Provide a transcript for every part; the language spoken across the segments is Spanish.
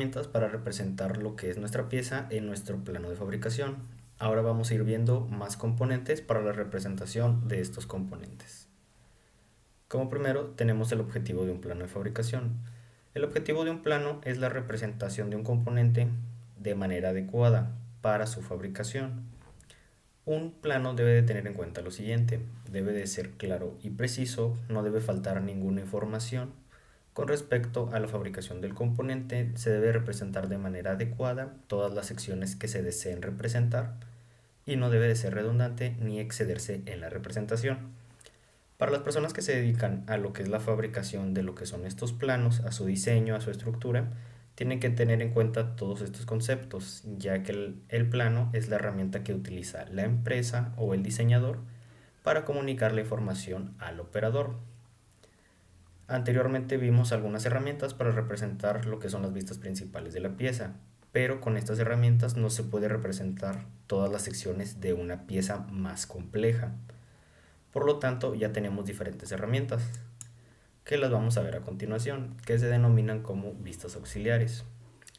herramientas para representar lo que es nuestra pieza en nuestro plano de fabricación. Ahora vamos a ir viendo más componentes para la representación de estos componentes. Como primero tenemos el objetivo de un plano de fabricación. El objetivo de un plano es la representación de un componente de manera adecuada para su fabricación. Un plano debe de tener en cuenta lo siguiente: debe de ser claro y preciso, no debe faltar ninguna información. Con respecto a la fabricación del componente, se debe representar de manera adecuada todas las secciones que se deseen representar y no debe de ser redundante ni excederse en la representación. Para las personas que se dedican a lo que es la fabricación de lo que son estos planos, a su diseño, a su estructura, tienen que tener en cuenta todos estos conceptos, ya que el plano es la herramienta que utiliza la empresa o el diseñador para comunicar la información al operador. Anteriormente vimos algunas herramientas para representar lo que son las vistas principales de la pieza, pero con estas herramientas no se puede representar todas las secciones de una pieza más compleja. Por lo tanto, ya tenemos diferentes herramientas, que las vamos a ver a continuación, que se denominan como vistas auxiliares.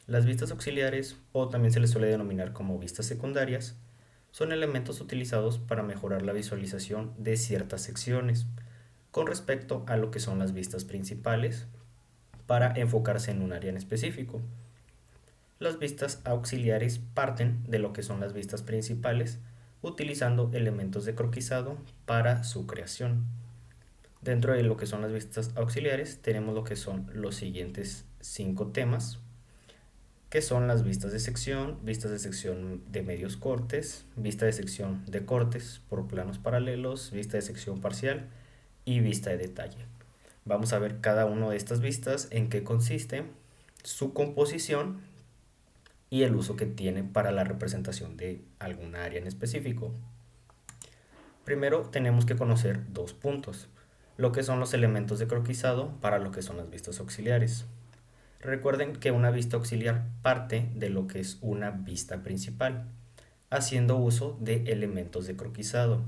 Las vistas auxiliares, o también se les suele denominar como vistas secundarias, son elementos utilizados para mejorar la visualización de ciertas secciones con respecto a lo que son las vistas principales para enfocarse en un área en específico. Las vistas auxiliares parten de lo que son las vistas principales utilizando elementos de croquisado para su creación. Dentro de lo que son las vistas auxiliares tenemos lo que son los siguientes 5 temas, que son las vistas de sección de medios cortes, vista de sección de cortes por planos paralelos, vista de sección parcial y vista de detalle. Vamos a ver cada una de estas vistas, en qué consiste, su composición y el uso que tiene para la representación de alguna área en específico. Primero tenemos que conocer dos puntos: lo que son los elementos de croquisado para lo que son las vistas auxiliares. Recuerden que una vista auxiliar parte de lo que es una vista principal, haciendo uso de elementos de croquisado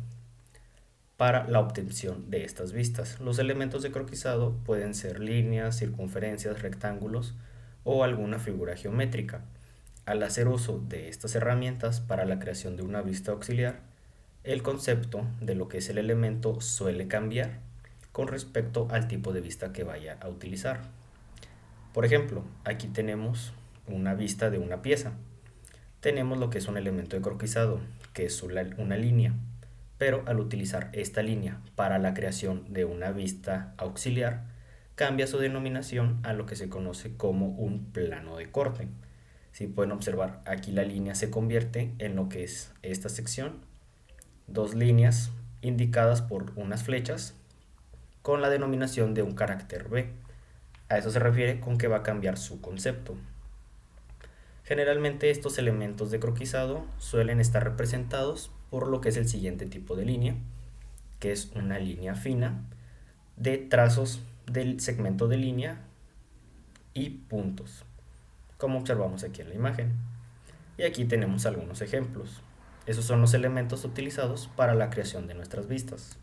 para la obtención de estas vistas. Los elementos de croquisado pueden ser líneas, circunferencias, rectángulos o alguna figura geométrica. Al hacer uso de estas herramientas para la creación de una vista auxiliar, el concepto de lo que es el elemento suele cambiar con respecto al tipo de vista que vaya a utilizar. Por ejemplo, aquí tenemos una vista de una pieza. Tenemos lo que es un elemento de croquisado, que es una línea, pero al utilizar esta línea para la creación de una vista auxiliar, cambia su denominación a lo que se conoce como un plano de corte. Si pueden observar, aquí la línea se convierte en lo que es esta sección, dos líneas indicadas por unas flechas con la denominación de un carácter B. A eso se refiere con que va a cambiar su concepto. Generalmente estos elementos de croquisado suelen estar representados por lo que es el siguiente tipo de línea, que es una línea fina de trazos del segmento de línea y puntos, como observamos aquí en la imagen. Y aquí tenemos algunos ejemplos. Esos son los elementos utilizados para la creación de nuestras vistas.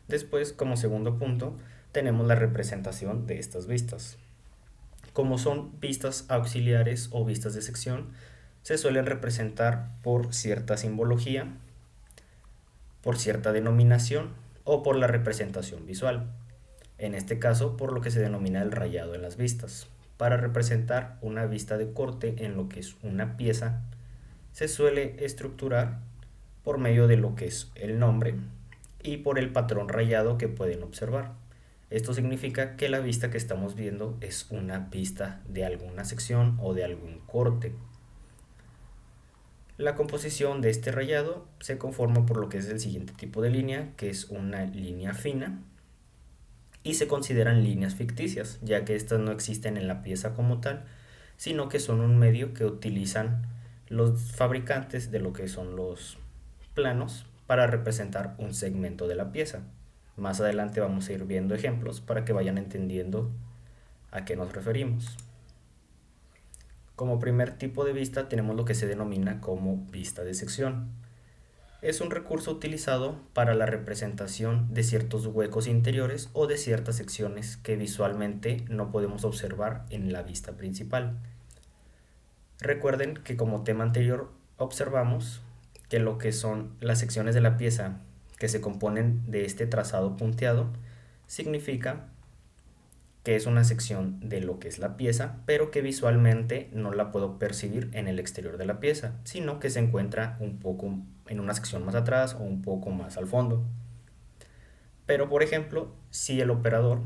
Después, como segundo punto, tenemos la representación de estas vistas. Como son vistas auxiliares o vistas de sección, se suelen representar por cierta simbología, por cierta denominación o por la representación visual. En este caso, por lo que se denomina el rayado en las vistas. Para representar una vista de corte en lo que es una pieza, se suele estructurar por medio de lo que es el nombre y por el patrón rayado que pueden observar. Esto significa que la vista que estamos viendo es una vista de alguna sección o de algún corte. La composición de este rayado se conforma por lo que es el siguiente tipo de línea, que es una línea fina, y se consideran líneas ficticias, ya que estas no existen en la pieza como tal, sino que son un medio que utilizan los fabricantes de lo que son los planos para representar un segmento de la pieza. Más adelante vamos a ir viendo ejemplos para que vayan entendiendo a qué nos referimos. Como primer tipo de vista tenemos lo que se denomina como vista de sección. Es un recurso utilizado para la representación de ciertos huecos interiores o de ciertas secciones que visualmente no podemos observar en la vista principal. Recuerden que como tema anterior observamos que lo que son las secciones de la pieza que se componen de este trazado punteado significa que es una sección de lo que es la pieza, pero que visualmente no la puedo percibir en el exterior de la pieza, sino que se encuentra un poco en una sección más atrás o un poco más al fondo. Pero por ejemplo, si el operador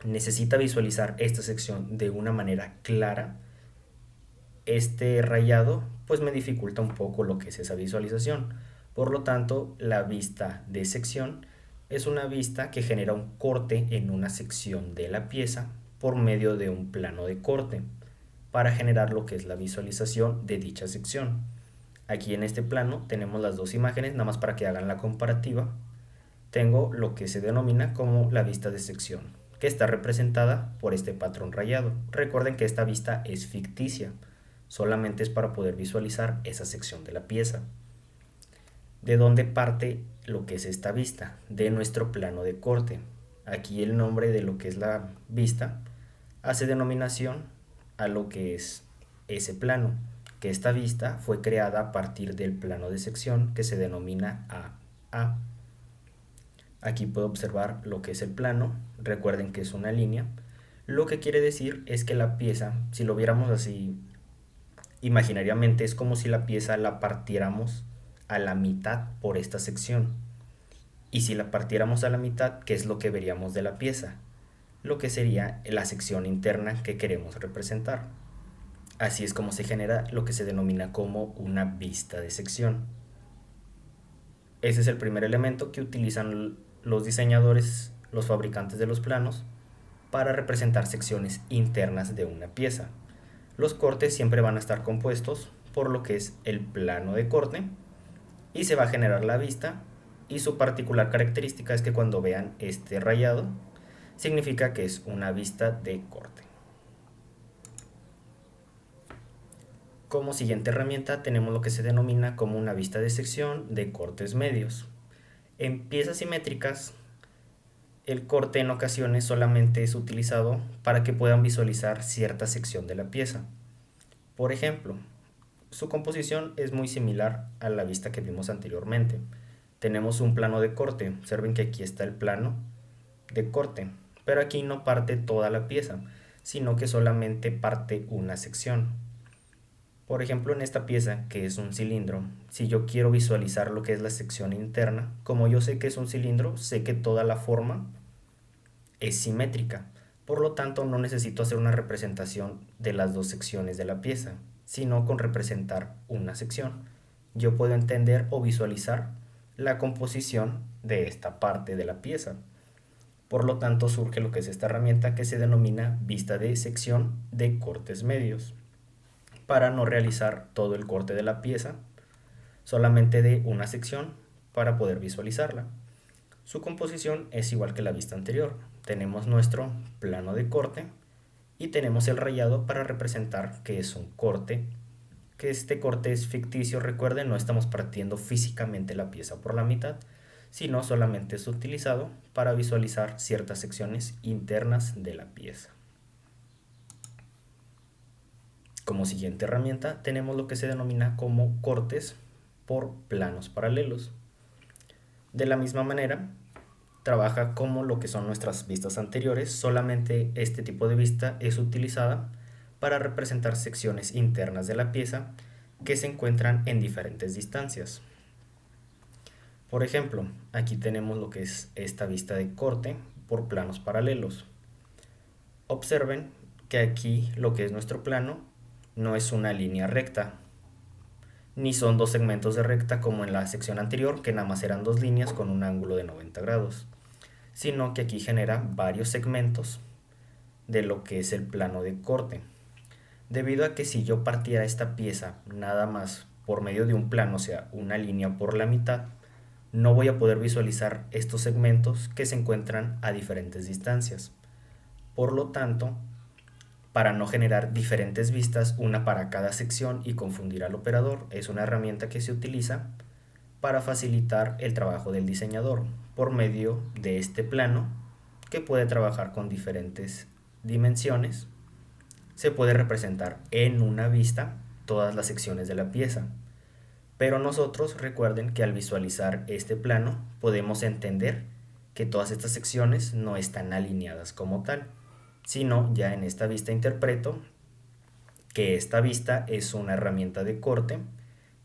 necesita visualizar esta sección de una manera clara, este rayado pues me dificulta un poco lo que es esa visualización. Por lo tanto, la vista de sección es una vista que genera un corte en una sección de la pieza por medio de un plano de corte para generar lo que es la visualización de dicha sección. Aquí en este plano tenemos las dos imágenes, nada más para que hagan la comparativa. Tengo lo que se denomina como la vista de sección, que está representada por este patrón rayado. Recuerden que esta vista es ficticia, solamente es para poder visualizar esa sección de la pieza. ¿De dónde parte lo que es esta vista? De nuestro plano de corte. Aquí el nombre de lo que es la vista hace denominación a lo que es ese plano, que esta vista fue creada a partir del plano de sección que se denomina AA. Aquí puedo observar lo que es el plano, recuerden que es una línea, lo que quiere decir es que la pieza, si lo viéramos así imaginariamente, es como si la pieza la partiéramos a la mitad por esta sección. Y si la partiéramos a la mitad, ¿qué es lo que veríamos de la pieza? Lo que sería la sección interna que queremos representar. Así es como se genera lo que se denomina como una vista de sección. Ese es el primer elemento que utilizan los diseñadores, los fabricantes de los planos, para representar secciones internas de una pieza. Los cortes siempre van a estar compuestos por lo que es el plano de corte y se va a generar la vista, y su particular característica es que cuando vean este rayado significa que es una vista de corte. Como siguiente herramienta tenemos lo que se denomina como una vista de sección de cortes medios. En piezas simétricas, el corte en ocasiones solamente es utilizado para que puedan visualizar cierta sección de la pieza. Por ejemplo, su composición es muy similar a la vista que vimos anteriormente. Tenemos un plano de corte, observen que aquí está el plano de corte, pero aquí no parte toda la pieza, sino que solamente parte una sección. Por ejemplo, en esta pieza, que es un cilindro, si yo quiero visualizar lo que es la sección interna, como yo sé que es un cilindro, sé que toda la forma es simétrica. Por lo tanto, no necesito hacer una representación de las dos secciones de la pieza, sino con representar una sección. Yo puedo entender o visualizar la composición de esta parte de la pieza. Por lo tanto, surge lo que es esta herramienta que se denomina vista de sección de cortes medios, para no realizar todo el corte de la pieza, solamente de una sección para poder visualizarla. Su composición es igual que la vista anterior. Tenemos nuestro plano de corte y tenemos el rayado para representar que es un corte, que este corte es ficticio. Recuerden, no estamos partiendo físicamente la pieza por la mitad, sino solamente es utilizado para visualizar ciertas secciones internas de la pieza. Como siguiente herramienta tenemos lo que se denomina como cortes por planos paralelos. De la misma manera, trabaja como lo que son nuestras vistas anteriores, solamente este tipo de vista es utilizada para representar secciones internas de la pieza que se encuentran en diferentes distancias. Por ejemplo, aquí tenemos lo que es esta vista de corte por planos paralelos. Observen que aquí lo que es nuestro plano no es una línea recta, ni son dos segmentos de recta como en la sección anterior, que nada más eran dos líneas con un ángulo de 90 grados, sino que aquí genera varios segmentos de lo que es el plano de corte. Debido a que si yo partiera esta pieza nada más por medio de un plano, o sea, una línea por la mitad, no voy a poder visualizar estos segmentos que se encuentran a diferentes distancias. Por lo tanto, para no generar diferentes vistas, una para cada sección y confundir al operador, es una herramienta que se utiliza para facilitar el trabajo del diseñador por medio de este plano, que puede trabajar con diferentes dimensiones. Se puede representar en una vista todas las secciones de la pieza. Pero nosotros recuerden que al visualizar este plano podemos entender que todas estas secciones no están alineadas como tal, sino ya en esta vista interpreto que esta vista es una herramienta de corte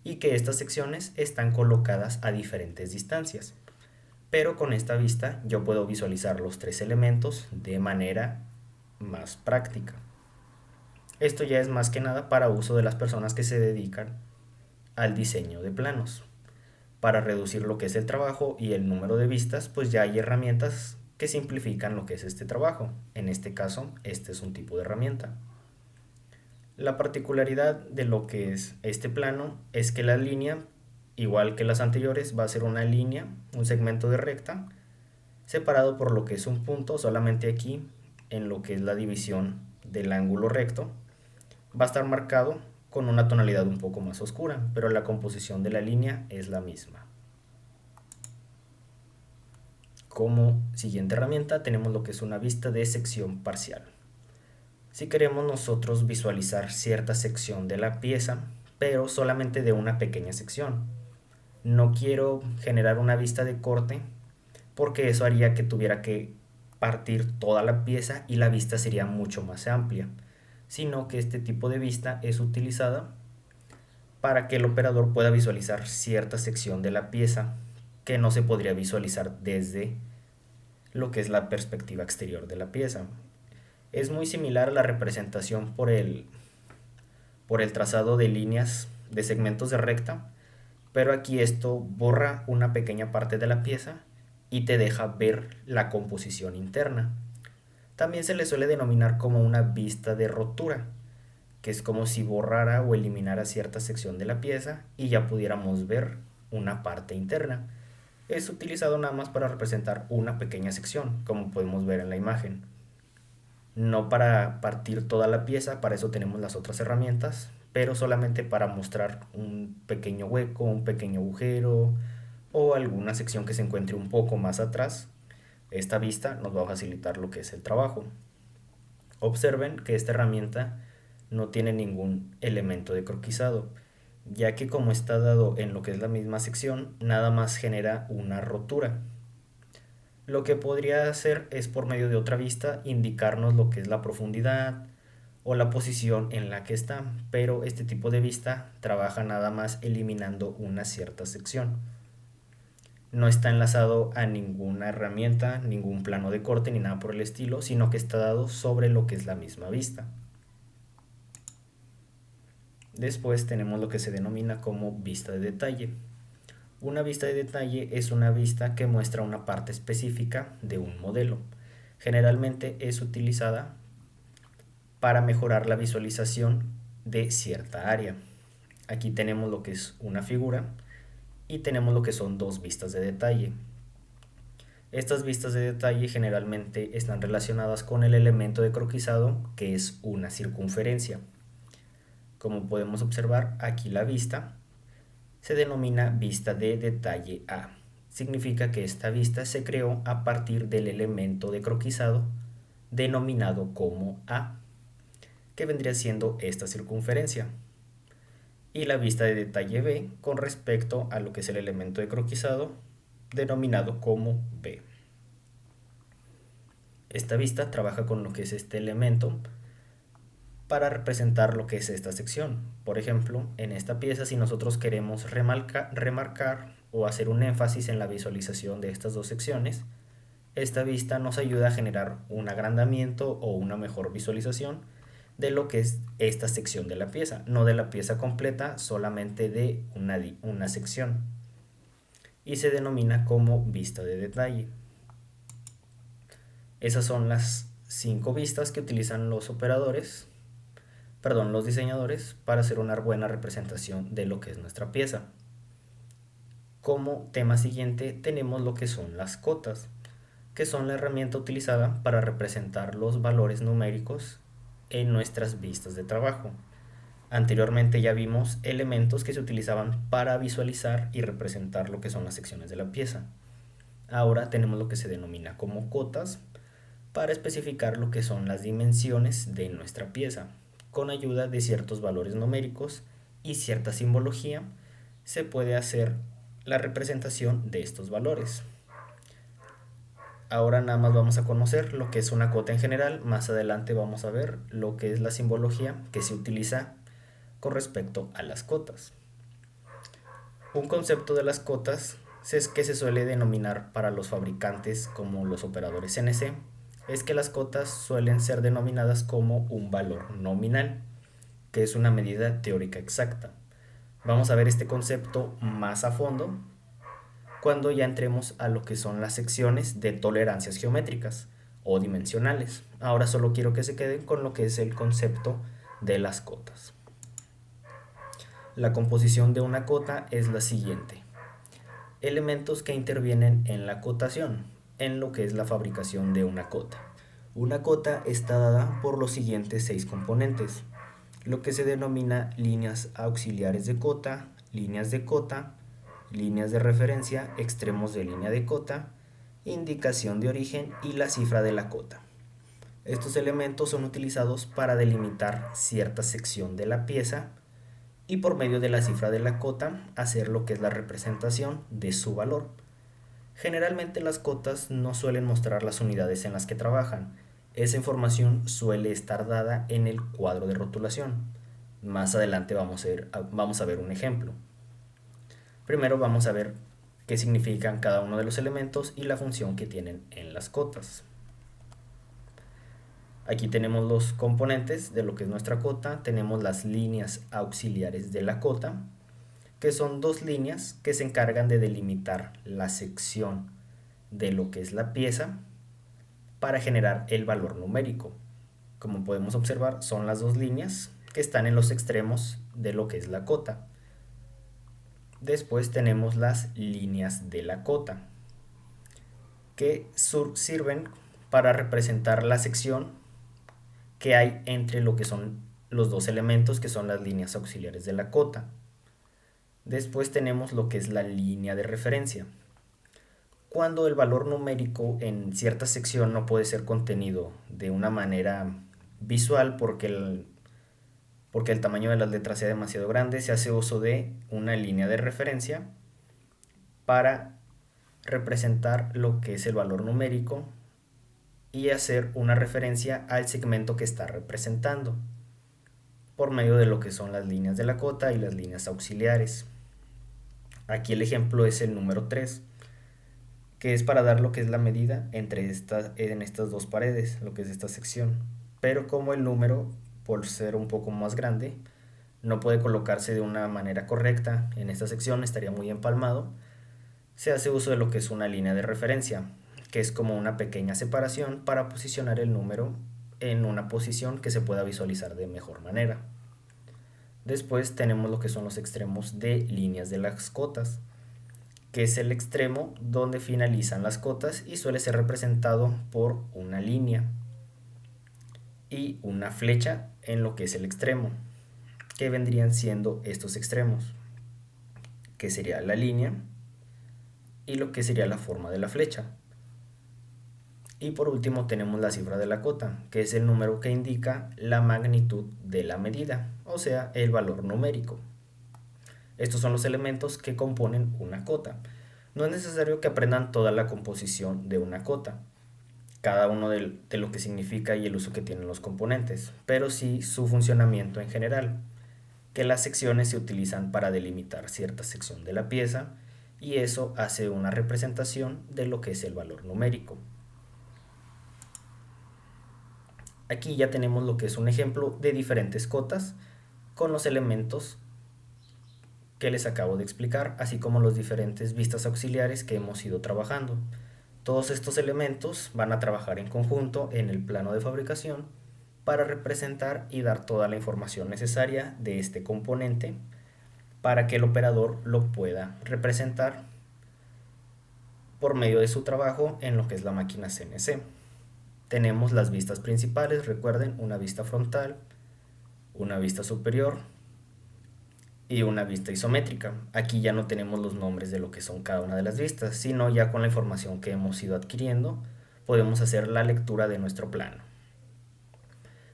y que estas secciones están colocadas a diferentes distancias. Pero con esta vista yo puedo visualizar los tres elementos de manera más práctica. Esto ya es más que nada para uso de las personas que se dedican al diseño de planos. Para reducir lo que es el trabajo y el número de vistas, pues ya hay herramientas que simplifican lo que es este trabajo. En este caso, este es un tipo de herramienta. La particularidad de lo que es este plano es que la línea, igual que las anteriores, va a ser una línea, un segmento de recta, separado por lo que es un punto. Solamente aquí, en lo que es la división del ángulo recto, va a estar marcado con una tonalidad un poco más oscura, pero la composición de la línea es la misma. Como siguiente herramienta tenemos lo que es una vista de sección parcial. Si queremos nosotros visualizar cierta sección de la pieza, pero solamente de una pequeña sección, no quiero generar una vista de corte porque eso haría que tuviera que partir toda la pieza y la vista sería mucho más amplia, sino que este tipo de vista es utilizada para que el operador pueda visualizar cierta sección de la pieza que no se podría visualizar desde lo que es la perspectiva exterior de la pieza. Es muy similar a la representación por el trazado de líneas de segmentos de recta, pero aquí esto borra una pequeña parte de la pieza y te deja ver la composición interna. También se le suele denominar como una vista de rotura, que es como si borrara o eliminara cierta sección de la pieza y ya pudiéramos ver una parte interna. Es utilizado nada más para representar una pequeña sección, como podemos ver en la imagen. No para partir toda la pieza, para eso tenemos las otras herramientas, pero solamente para mostrar un pequeño hueco, un pequeño agujero o alguna sección que se encuentre un poco más atrás. Esta vista nos va a facilitar lo que es el trabajo. Observen que esta herramienta no tiene ningún elemento de croquisado, ya que como está dado en lo que es la misma sección, nada más genera una rotura. Lo que podría hacer es por medio de otra vista indicarnos lo que es la profundidad o la posición en la que está, pero este tipo de vista trabaja nada más eliminando una cierta sección. No está enlazado a ninguna herramienta, ningún plano de corte ni nada por el estilo, sino que está dado sobre lo que es la misma vista. Después tenemos lo que se denomina como vista de detalle. Una vista de detalle es una vista que muestra una parte específica de un modelo. Generalmente es utilizada para mejorar la visualización de cierta área. Aquí tenemos lo que es una figura y tenemos lo que son dos vistas de detalle. Estas vistas de detalle generalmente están relacionadas con el elemento de croquisado, que es una circunferencia. Como podemos observar, aquí la vista se denomina vista de detalle A. Significa que esta vista se creó a partir del elemento de croquisado denominado como A, que vendría siendo esta circunferencia. Y la vista de detalle B con respecto a lo que es el elemento de croquisado denominado como B. Esta vista trabaja con lo que es este elemento para representar lo que es esta sección. Por ejemplo, en esta pieza, si nosotros queremos remarcar o hacer un énfasis en la visualización de estas dos secciones, esta vista nos ayuda a generar un agrandamiento o una mejor visualización de lo que es esta sección de la pieza, no de la pieza completa, solamente de una sección, y se denomina como vista de detalle. Esas son las 5 vistas que utilizan los diseñadores para hacer una buena representación de lo que es nuestra pieza. Como tema siguiente tenemos lo que son las cotas, que son la herramienta utilizada para representar los valores numéricos en nuestras vistas de trabajo. Anteriormente ya vimos elementos que se utilizaban para visualizar y representar lo que son las secciones de la pieza. Ahora tenemos lo que se denomina como cotas para especificar lo que son las dimensiones de nuestra pieza. con ayuda de ciertos valores numéricos y cierta simbología, se puede hacer la representación de estos valores. Ahora nada más vamos a conocer lo que es una cota en general. Más adelante vamos a ver lo que es la simbología que se utiliza con respecto a las cotas. Un concepto de las cotas es que se suele denominar para los fabricantes como los operadores CNC, es que las cotas suelen ser denominadas como un valor nominal, que es una medida teórica exacta. Vamos a ver este concepto más a fondo cuando ya entremos a lo que son las secciones de tolerancias geométricas o dimensionales. Ahora solo quiero que se queden con lo que es el concepto de las cotas. La composición de una cota es la siguiente. Elementos que intervienen en la cotación, en lo que es la fabricación de una cota. Una cota está dada por los siguientes 6 componentes, lo que se denomina líneas auxiliares de cota, líneas de referencia, extremos de línea de cota, indicación de origen y la cifra de la cota. Estos elementos son utilizados para delimitar cierta sección de la pieza y por medio de la cifra de la cota hacer lo que es la representación de su valor. Generalmente las cotas no suelen mostrar las unidades en las que trabajan. Esa información suele estar dada en el cuadro de rotulación. Más adelante vamos a ver un ejemplo. Primero vamos a ver qué significan cada uno de los elementos y la función que tienen en las cotas. Aquí tenemos los componentes de lo que es nuestra cota. Tenemos las líneas auxiliares de la cota, que son 2 líneas que se encargan de delimitar la sección de lo que es la pieza para generar el valor numérico. Como podemos observar, son las 2 líneas que están en los extremos de lo que es la cota. Después tenemos las líneas de la cota, que sirven para representar la sección que hay entre lo que son los 2 elementos, que son las líneas auxiliares de la cota. Después tenemos lo que es la línea de referencia. Cuando el valor numérico en cierta sección no puede ser contenido de una manera visual porque el tamaño de las letras sea demasiado grande, se hace uso de una línea de referencia para representar lo que es el valor numérico y hacer una referencia al segmento que está representando por medio de lo que son las líneas de la cota y las líneas auxiliares. Aquí el ejemplo es el número 3, que es para dar lo que es la medida en estas 2 paredes, lo que es esta sección. Pero como el número, por ser un poco más grande, no puede colocarse de una manera correcta en esta sección, estaría muy empalmado, se hace uso de lo que es una línea de referencia, que es como una pequeña separación para posicionar el número en una posición que se pueda visualizar de mejor manera. Después tenemos lo que son los extremos de líneas de las cotas, que es el extremo donde finalizan las cotas y suele ser representado por una línea y una flecha en lo que es el extremo, que vendrían siendo estos extremos, que sería la línea y lo que sería la forma de la flecha. Y por último tenemos la cifra de la cota, que es el número que indica la magnitud de la medida, o sea, el valor numérico. Estos son los elementos que componen una cota. No es necesario que aprendan toda la composición de una cota, cada uno de lo que significa y el uso que tienen los componentes, pero sí su funcionamiento en general, que las secciones se utilizan para delimitar cierta sección de la pieza y eso hace una representación de lo que es el valor numérico. Aquí ya tenemos lo que es un ejemplo de diferentes cotas con los elementos que les acabo de explicar, así como los diferentes vistas auxiliares que hemos ido trabajando. Todos estos elementos van a trabajar en conjunto en el plano de fabricación para representar y dar toda la información necesaria de este componente para que el operador lo pueda representar por medio de su trabajo en lo que es la máquina CNC. Tenemos las vistas principales, recuerden, una vista frontal, una vista superior y una vista isométrica. Aquí ya no tenemos los nombres de lo que son cada una de las vistas, sino ya con la información que hemos ido adquiriendo podemos hacer la lectura de nuestro plano.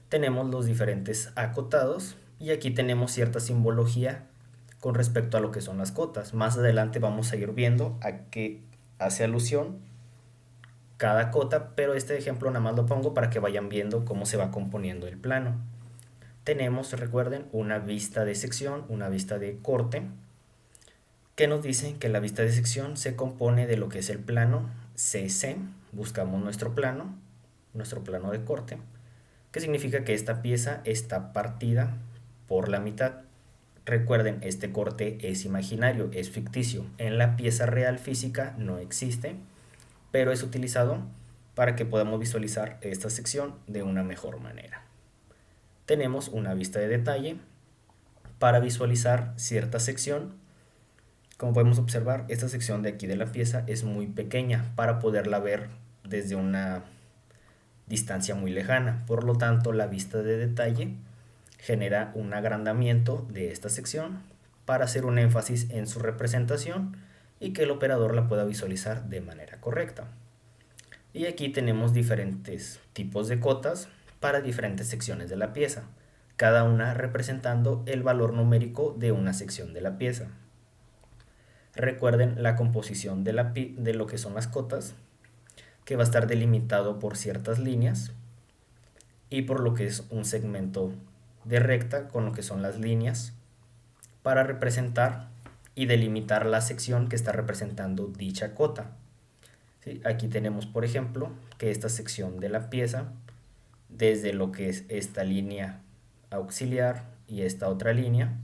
tenemos los diferentes acotados y aquí tenemos cierta simbología con respecto a lo que son las cotas. Más adelante vamos a ir viendo a qué hace alusión cada cota, pero este ejemplo nada más lo pongo para que vayan viendo cómo se va componiendo el plano. Tenemos, recuerden, una vista de sección, una vista de corte, que nos dice que la vista de sección se compone de lo que es el plano CC. Buscamos nuestro plano de corte, que significa que esta pieza está partida por la mitad. Recuerden, este corte es imaginario, es ficticio. En la pieza real física no existe, pero es utilizado para que podamos visualizar esta sección de una mejor manera. Tenemos una vista de detalle para visualizar cierta sección. Como podemos observar, esta sección de aquí de la pieza es muy pequeña para poderla ver desde una distancia muy lejana. Por lo tanto, la vista de detalle genera un agrandamiento de esta sección para hacer un énfasis en su representación y que el operador la pueda visualizar de manera correcta. Y aquí tenemos diferentes tipos de cotas para diferentes secciones de la pieza, cada una representando el valor numérico de una sección de la pieza. Recuerden la composición de lo que son las cotas, que va a estar delimitado por ciertas líneas y por lo que es un segmento de recta con lo que son las líneas para representar y delimitar la sección que está representando dicha cota. ¿Sí? Aquí tenemos, por ejemplo, que esta sección de la pieza, desde lo que es esta línea auxiliar y esta otra línea,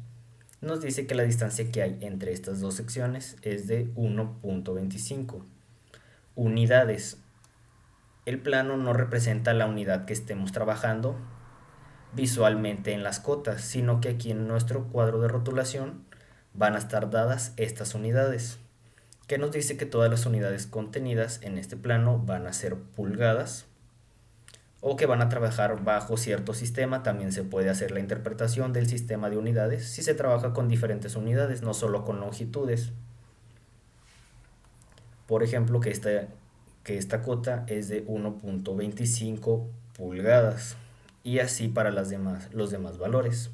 nos dice que la distancia que hay entre estas dos secciones es de 1.25 unidades. El plano no representa la unidad que estemos trabajando visualmente en las cotas, sino que aquí en nuestro cuadro de rotulación van a estar dadas estas unidades, que nos dice que todas las unidades contenidas en este plano van a ser pulgadas o que van a trabajar bajo cierto sistema. También se puede hacer la interpretación del sistema de unidades si se trabaja con diferentes unidades, no solo con longitudes. Por ejemplo, que esta cota es de 1.25 pulgadas y así para los demás valores.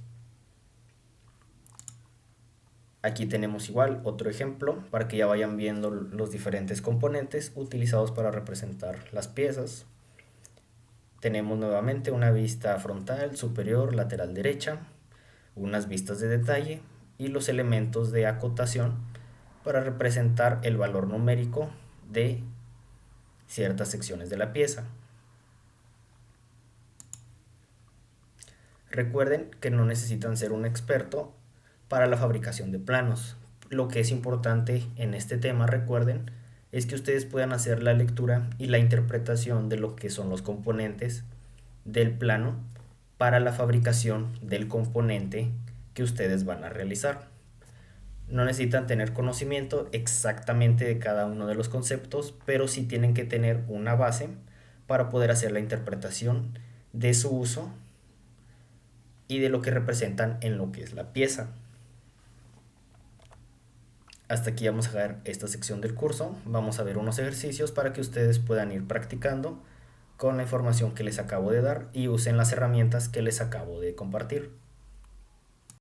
Aquí tenemos igual otro ejemplo para que ya vayan viendo los diferentes componentes utilizados para representar las piezas. Tenemos nuevamente una vista frontal, superior, lateral derecha, unas vistas de detalle y los elementos de acotación para representar el valor numérico de ciertas secciones de la pieza. Recuerden que no necesitan ser un experto para la fabricación de planos. Lo que es importante en este tema, recuerden, es que ustedes puedan hacer la lectura y la interpretación de lo que son los componentes del plano para la fabricación del componente que ustedes van a realizar. No necesitan tener conocimiento exactamente de cada uno de los conceptos, pero sí tienen que tener una base para poder hacer la interpretación de su uso y de lo que representan en lo que es la pieza. Hasta aquí vamos a ver esta sección del curso. Vamos a ver unos ejercicios para que ustedes puedan ir practicando con la información que les acabo de dar y usen las herramientas que les acabo de compartir.